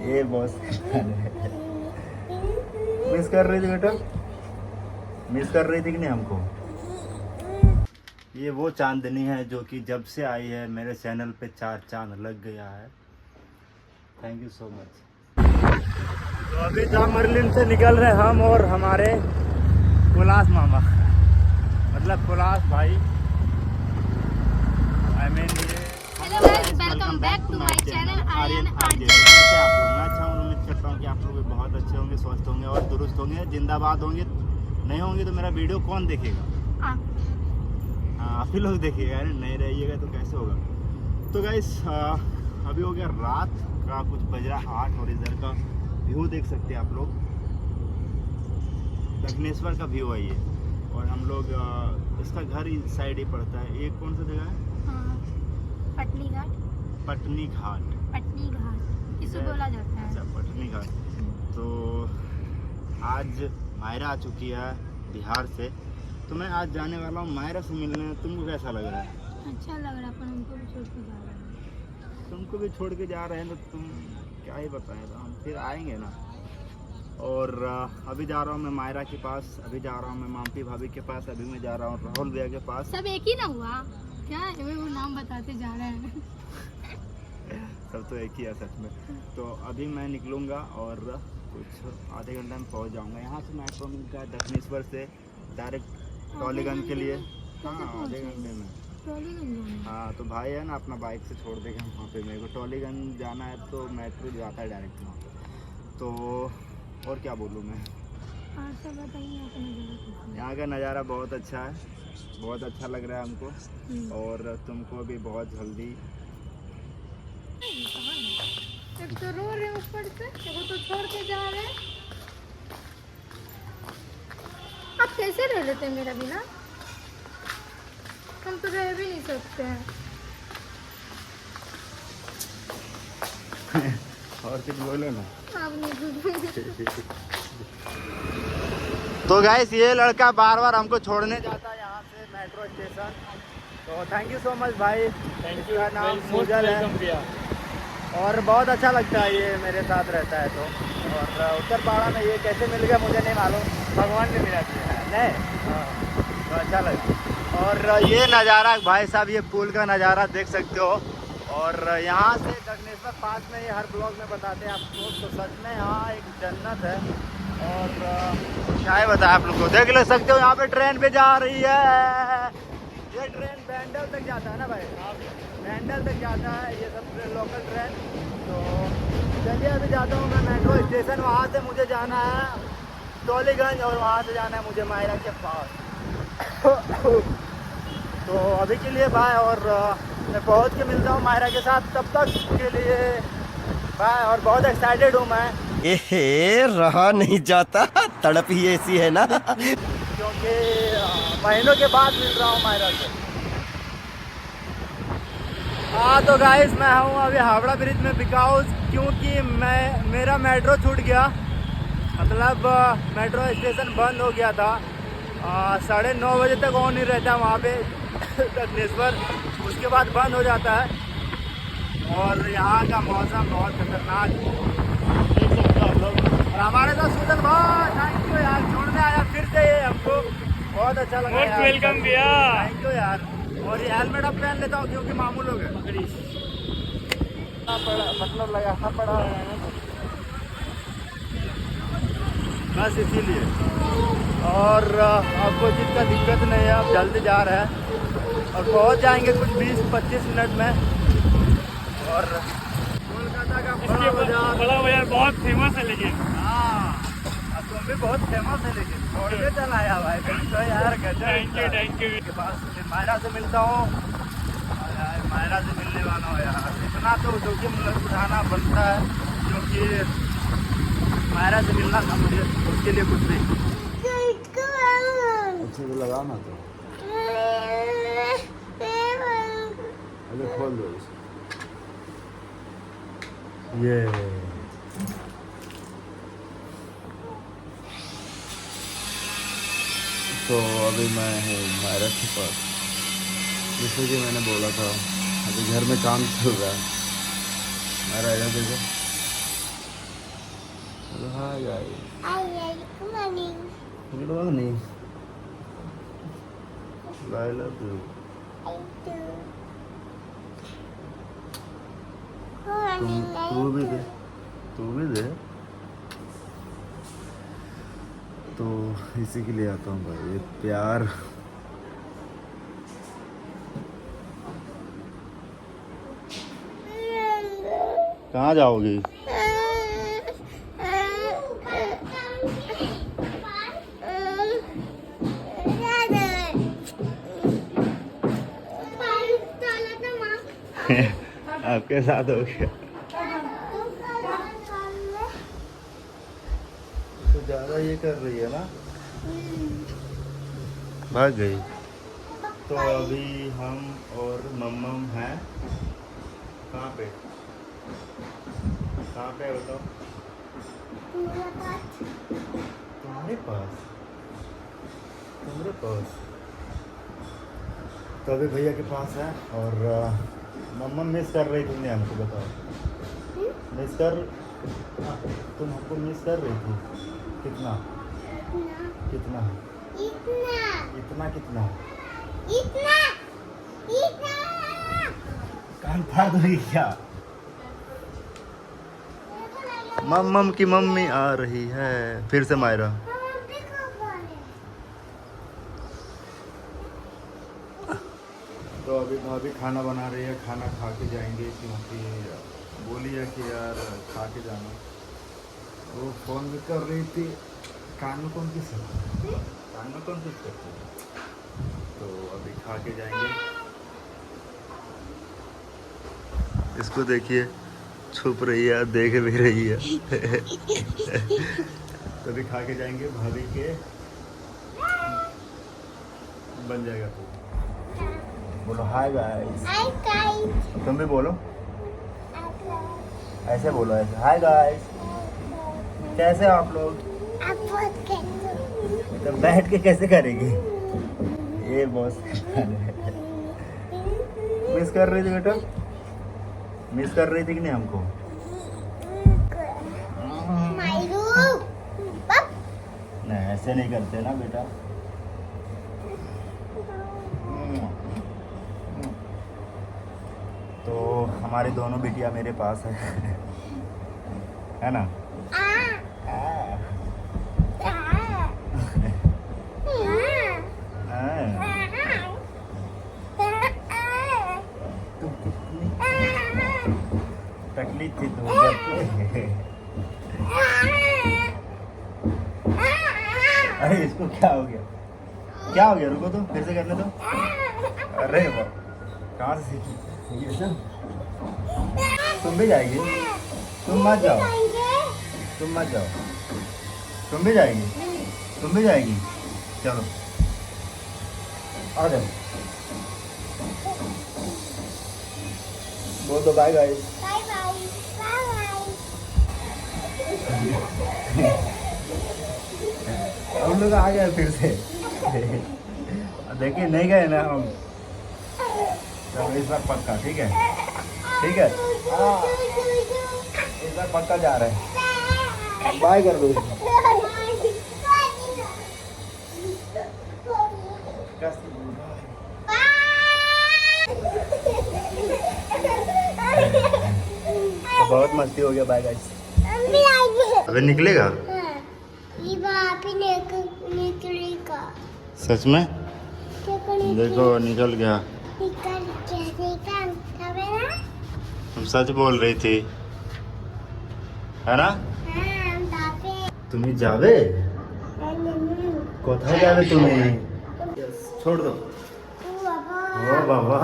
ये boss miss कर रही थी बेटा, मिस कर रही थी कि नहीं हमको? ये वो चांदनी है जो कि जब से आई है मेरे चैनल पे 4 चांद लग गया है। Thank you so much. तो अभी जामर्लिन से निकल रहे हम और हमारे कुलास मामा, मतलब कुलास भाई। I mean welcome back to my channel Aryan RJ. कैसे आप लोग? मैं अच्छा हूँ, उम्मीद करता हूँ कि आप लोग भी बहुत अच्छे होंगे, स्वस्थ होंगे और दुरुस्त होंगे, जिंदाबाद होंगे। नहीं होंगे तो मेरा वीडियो कौन देखेगा? हाँ, आप ही लोग देखिएगा, नहीं रहिएगा तो कैसे होगा। तो गाइस अभी हो गया रात का, कुछ बज रहा 8 और इधर का व्यू देख सकते हैं आप लोग। दक्षिणेश्वर का व्यू है ये, और हम लोग इसका घर इस साइड ही पड़ता है। ये कौन सा जगह है? पटनी घाट। पटनी घाट, पटनी घाट इसे बोला जाता है। अच्छा, पटनी घाट। तो आज मायरा आ चुकी है बिहार से, तो मैं आज जाने वाला हूँ मायरा से मिलने। तुमको कैसा लग रहा है? अच्छा लग रहा है, पर हमको भी छोड़ के जा रहे हैं। तुमको भी छोड़ के जा रहे हैं तो तुम क्या ही बताएं, तो हम फिर आएंगे ना। और अभी जा रहा हूँ मैं मायरा के पास, अभी जा रहा हूँ मैं माम्पी भाभी के पास, अभी मैं जा रहा हूँ राहुल भैया के पास। सब एक ही ना हुआ क्या? वो नाम बताते जा रहे हैं। सब तो एक ही है सच में। तो अभी मैं निकलूँगा और कुछ आधे घंटे में पहुँच जाऊँगा। यहाँ से मेट्रो मिलता है दक्षिणेश्वर से डायरेक्ट टॉलीगंज के लिए। हाँ, आधे घंटे में टॉलीगंज। हाँ, तो भाई है ना, अपना बाइक से छोड़ देगा वहाँ पे। मेरे को टॉलीगंज जाना है तो मेट्रो जाता है डायरेक्ट वहाँ पे। तो और क्या बोलूँ मैं? सब बताइए। यहाँ का नज़ारा बहुत अच्छा है, बहुत अच्छा लग रहा है हमको, और तुमको भी बहुत जल्दी। एक तो रो रहे ऊपर से, वो तो छोड़ के जा रहे हैं। आप कैसे रह लेते हैं मेरा बिना? हम तो रह भी नहीं सकते हैं। और कुछ बोलो ना। आप नहीं। तो गाइस ये लड़का बार बार हमको छोड़ने जाता है यहाँ से मेट्रो स्टेशन। तो थैंक यू सो मच भाई। Thank you. नाम सूजल है और बहुत अच्छा लगता है ये मेरे साथ रहता है। तो और उत्तरपाड़ा में ये कैसे मिल गया मुझे नहीं मालूम, भगवान ने मिला दिया है नहीं। तो अच्छा लगा। और ये नज़ारा भाई साहब, ये पुल का नज़ारा देख सकते हो। और यहाँ से दक्षिणेश्वर पास में ही हर ब्लॉग में बताते हैं आपको, तो सच में यहाँ एक जन्नत है। और क्या है बताया आप लोग को, देख ले सकते हो यहाँ पे ट्रेन पे जा रही है। ये ट्रेन बैंडल तक जाता है ना भाई, बैंडल तक जाता है ये सब लोकल ट्रेन। तो चलिए अभी जाता हूँ मैं मेट्रो स्टेशन, वहाँ से मुझे जाना है टॉलीगंज और वहाँ से जाना है मुझे मायरा के पास। तो अभी के लिए बाय, और मैं पहुँच के मिलता हूँ मायरा के साथ। तब तक के लिए बाय, और बहुत एक्साइटेड हूँ मैं। रहा नहीं जाता, तड़प ही ऐसी है ना। क्योंकि महीनों के बाद मिल रहा हूँ मायरा से। हाँ तो गाइस मैं हूँ अभी हावड़ा ब्रिज में, बिकॉज क्योंकि मेरा मेट्रो छूट गया, मतलब मेट्रो स्टेशन बंद हो गया था। 9:30 बजे तक ऑन नहीं रहता वहाँ पे दक्षिणेश्वर, उसके बाद बंद हो जाता है। और यहाँ का मौसम बहुत खतरनाक देख सकते हो आप लोग। और हमारे साथ सूजन भाई, थैंक यू यार, छोड़ने आया फिर से ये हमको, बहुत अच्छा लगा यार। वेलकम भैया, थैंक यू यार। और ये हेलमेट अब पहन लेता हूँ क्योंकि मामू लोग हैं, मतलब लगाना पड़ा बस इसीलिए। और आपको जितना दिक्कत नहीं है, आप जल्दी जा रहे हैं और पहुंच जाएंगे कुछ 20-25 मिनट में। और कोलकाता का बड़ा बाजार बहुत फेमस है, लेकिन हाँ तुम भी बहुत फेमस है, लेकिन छोड़ के चल आया भाई तो यार। Thank you. के पास मायरा से मिलता हूँ, मायरा से मिलने वाला हूँ यार। इतना तो जोखिम उठाना बनता है क्योंकि मायरा से मिलना था मुझे, उसके लिए कुछ नहीं। अच्छे से लगाओ ना, तो अरे खोल दो ये। तो अभी मैं हूँ मायरा के पास, जैसे कि मैंने बोला था। अभी घर में काम चल रहा है। मायरा आया देखो, hi guys, Good morning. Good morning, I love you. I do. तू भी दे, तू भी दे। तो इसी के लिए आता हूँ भाई, ये प्यार। कहाँ जाओगी? आपके साथ हो गया तो ज़्यादा ये कर रही है ना, भाग गई। तो अभी हम और मम्मम हैं कहाँ पे? कहाँ पे बताओ? तुम्हारे पास? तुम्हारे पास? तो अभी भैया के पास है और मम्मा मिस कर रही थी, हमको बताओ। मिस कर, तुम हमको मिस कर रही थी कितना? कितना? इतना कितना? कान फाड़ दोगी क्या? मम्मम की मम्मी आ रही है फिर से मायरा। तो अभी भाभी खाना बना रही है, खाना खा के जाएंगे क्योंकि बोली है कि यार खा के जाना। वो फ़ोन भी कर रही थी, कान में कौन किस कान में कौन किस करती है। तो अभी खा के जाएंगे। इसको देखिए, छुप रही है, देख भी रही है। तो अभी खा के जाएंगे, भाभी के बन जाएगा। तो बोलो हाय गाइस। तुम भी बोलो, ऐसे बोलो, ऐसे हाय गाइस। कैसे हो आप लोग? तो बैठ के कैसे करेंगे? ये बॉस मिस कर रही थी बेटा, मिस कर रही थी कि नहीं हमको? नहीं ऐसे नहीं करते ना बेटा। तो हमारी दोनों बिटिया मेरे पास है ना? तुम कितनी तकलीफ थी तो अरे इसको क्या हो गया? क्या हो गया? रुको तो फिर से करने दो। अरे वाह, कहाँ से सीखी ये सब? तुम भी जाएगी? तुम मत जाओ, तुम मत जाओ। तुम भी जाएगी? तुम भी जाएगी? चलो आ जाओ। बोल दो बाय गाइस। हम लोग आ गए फिर से। देखिए नहीं गए ना हम, तो इस बार पक्का। ठीक है, ठीक है, इस बार पक्का जा रहे हैं। बाय कर दो। तो बहुत मस्ती हो गया। Bye guys. अबे निकलेगा? निकलेगा। सच में? देखो निकल गया। तुम सच बोल रही थी, है ना? তুমি যাবে? কোথায় যাবে তুমি? छोड़ दो। ओ बाबा।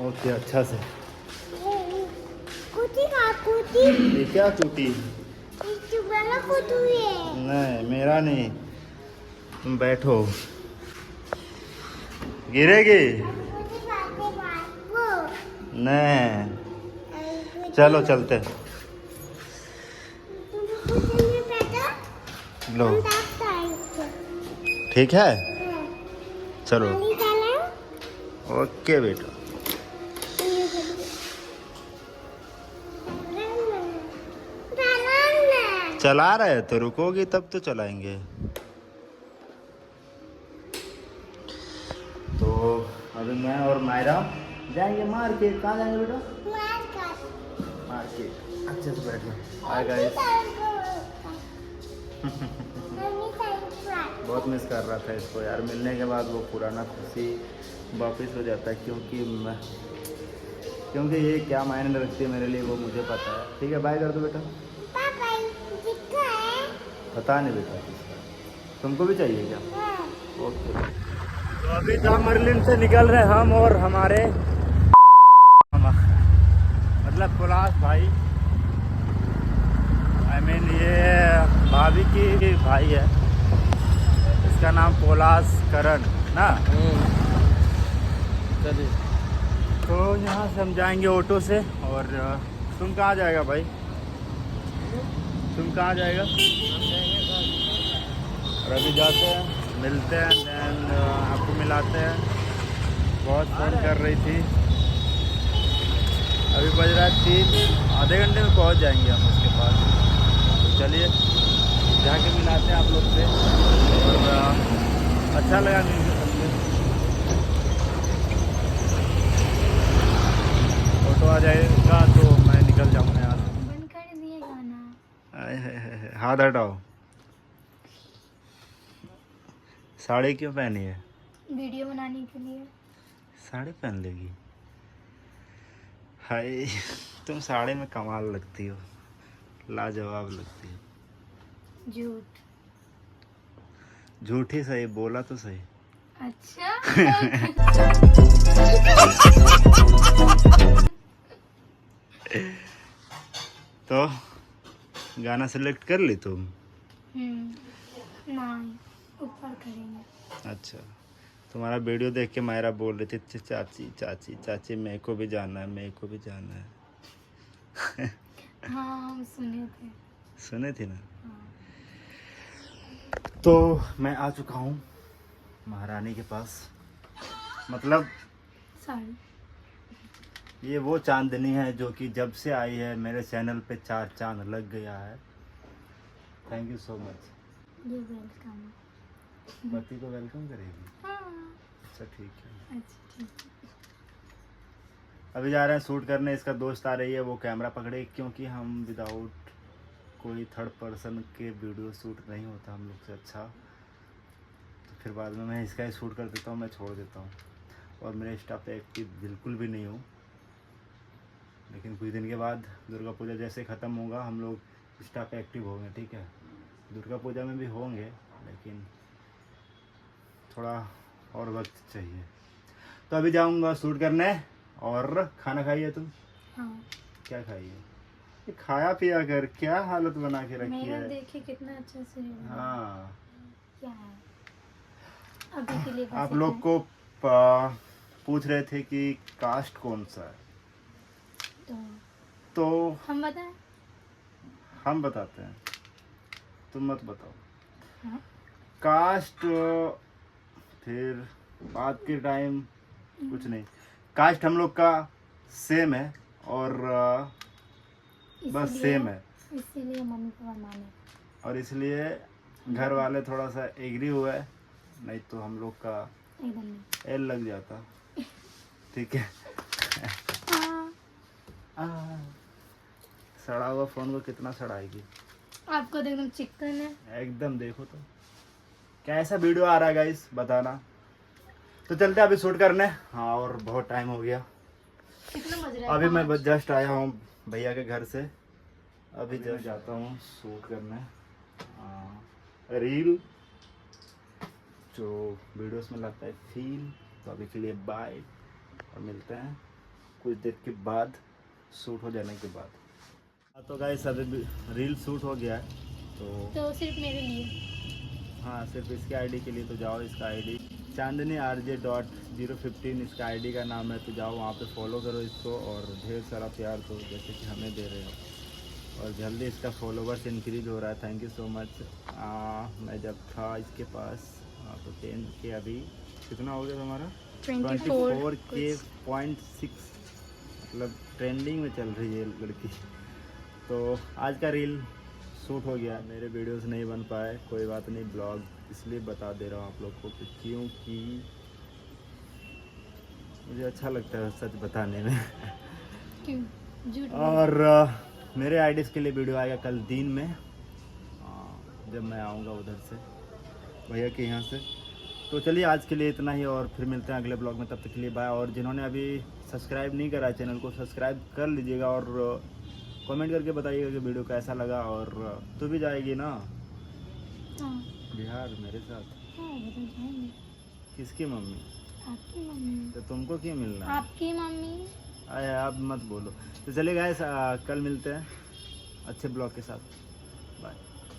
ओके, अच्छा से। ये क्या टूटी? नहीं मेरा नहीं, तुम बैठो, गिरेगी। नहीं चलो चलते। लो ठीक है, चलो। ओके बेटा। चला रहे तो रुकोगी तब तो चलाएंगे। तो अभी मैं और मायरा जाएंगे मार्केट। कहाँ जाएंगे बेटा? मार्केट। अच्छे से बैठ लो। Hi guys. बहुत मिस कर रहा था इसको यार, मिलने के बाद वो पुराना खुशी वापस हो जाता है, क्योंकि ये क्या मायने रखती है मेरे लिए वो मुझे पता है। ठीक है, बाय कर दो बेटा। पता नहीं बेटा किसका, तुमको भी चाहिए क्या? ओके। तो अभी जामर्लिन से निकल रहे हम और हमारे मतलब पोलास भाई, आई मीन ये भाभी की भाई है, इसका नाम पोलास करण ना। चलिए, तो यहाँ से हम जाएंगे ऑटो से। और तुम कहाँ जाएगा भाई? तुम कहाँ जाएगा? और अभी जाते हैं, मिलते हैं, देन आपको मिलाते हैं। बहुत फोन कर रही थी, अभी बज रहा है 3, आधे घंटे में पहुंच जाएंगे हम उसके पास। तो चलिए जाके मिलाते हैं आप लोग से। और अच्छा लगा मिलकर सबसे। ऑटो आ जाएगा तो मैं निकल जाऊँगा यहाँ से। बंद कर दिए गाना। हाथ हटाओ। साड़ी क्यों पहनी है? वीडियो बनाने के लिए। साड़ी पहन लेगी? हाय, तुम साड़ी में कमाल लगती हो, लाजवाब लगती हो। झूठ। झूठी सही, बोला तो सही। अच्छा। तो गाना सिलेक्ट कर ली तुम? नहीं, ऊपर करेंगे। अच्छा, तुम्हारा वीडियो देख के मायरा बोल रही थी चाची चाची चाची मेरे को भी जाना है, मेरे को भी जाना है। हाँ, हम सुने थे। सुने थी ना। हाँ। तो मैं आ चुका हूँ महारानी के पास, मतलब सॉरी। ये वो चांदनी है जो कि जब से आई है मेरे चैनल पे 4 चांद लग गया है। Thank you so much. ये वेलकम। पति को वेलकम करेगी? हाँ। अच्छा ठीक है। अच्छा ठीक है। अभी जा रहे हैं शूट करने, इसका दोस्त आ रही है, वो कैमरा पकड़े, क्योंकि हम विदाउट कोई थर्ड पर्सन के वीडियो शूट नहीं होता हम लोग से अच्छा। तो फिर बाद में मैं इसका ही शूट कर देता हूँ, मैं छोड़ देता हूँ। और मेरे इंस्टा पे एक्टिव बिल्कुल भी नहीं हूँ, लेकिन कुछ दिन के बाद दुर्गा पूजा जैसे ख़त्म होगा हम लोग इंस्टा पे एक्टिव होंगे। ठीक है, दुर्गा पूजा में भी होंगे, लेकिन थोड़ा और वक्त चाहिए। तो अभी जाऊंगा शूट करने। और खाना खाइए तुम? हाँ। क्या खाइए? ये खाया पिया कर, क्या हालत बना के रखी मेरा है। देखिए कितना अच्छा से है। हाँ, क्या है अभी के लिए? आप लोग को पूछ रहे थे कि कास्ट कौन सा है, तो हम बताएं? हम बताते हैं, तुम मत बताओ। हाँ? कास्ट फिर बात के टाइम कुछ नहीं, कास्ट हम लोग का सेम है और बस सेम है, इसीलिए मम्मी पापा माने। और इसलिए घर वाले थोड़ा सा एग्री हुआ है, नहीं तो हम लोग का एकदम नहीं। एल लग जाता। ठीक है। सड़ा हुआ फोन को कितना सड़ाएगी? आपको तो एकदम चिकन है एकदम। देखो तो कैसा वीडियो आ रहा है गाइस, बताना। तो चलते हैं अभी शूट करने। हाँ, और बहुत टाइम हो गया। कितना बज रहा है? अभी मैं जस्ट आया हूँ भैया के घर से, अभी जस्ट जाता हूँ शूट करने रील जो वीडियोस में लगता है फील। तो अभी के लिए बाय, और मिलते हैं कुछ देर के बाद शूट हो जाने के बाद। तो गाइस अभी रील शूट हो गया है, तो सिर्फ मेरे लिए? हाँ, सिर्फ इसके आईडी के लिए। तो जाओ, इसका आईडी chandni_rj.015 इसका आईडी का नाम है। तो जाओ वहाँ पे फॉलो करो इसको, और ढेर सारा प्यार तो जैसे कि हमें दे रहे हो, और जल्दी इसका फॉलोवर्स इंक्रीज हो रहा है। Thank you so much. मैं जब था इसके पास तो 10 के, अभी कितना हो गया तुम्हारा? 24 के 0.6, मतलब ट्रेंडिंग में चल रही है लड़की। तो आज का रील शूट हो गया, मेरे वीडियोस नहीं बन पाए, कोई बात नहीं, ब्लॉग इसलिए बता दे रहा हूँ आप लोग को कि क्योंकि मुझे अच्छा लगता है सच बताने में। क्यों झूठ और मेरे आईडीज़ के लिए वीडियो आएगा कल दिन में, जब मैं आऊँगा उधर से भैया के यहाँ से। तो चलिए आज के लिए इतना ही, और फिर मिलते हैं अगले ब्लॉग में, तब तक के लिए बाय। और जिन्होंने अभी सब्सक्राइब नहीं करा चैनल को, सब्सक्राइब कर लीजिएगा और कमेंट करके बताइएगा कि वीडियो कैसा लगा। और तू भी जाएगी ना हाँ बिहार मेरे साथ? हाँ वो तो जाएंगे। किसकी मम्मी? आपकी मम्मी। तो तुमको क्यों मिलना है? आपकी मम्मी। अरे आप मत बोलो। तो चलिए गाइस, कल मिलते हैं अच्छे ब्लॉग के साथ। बाय।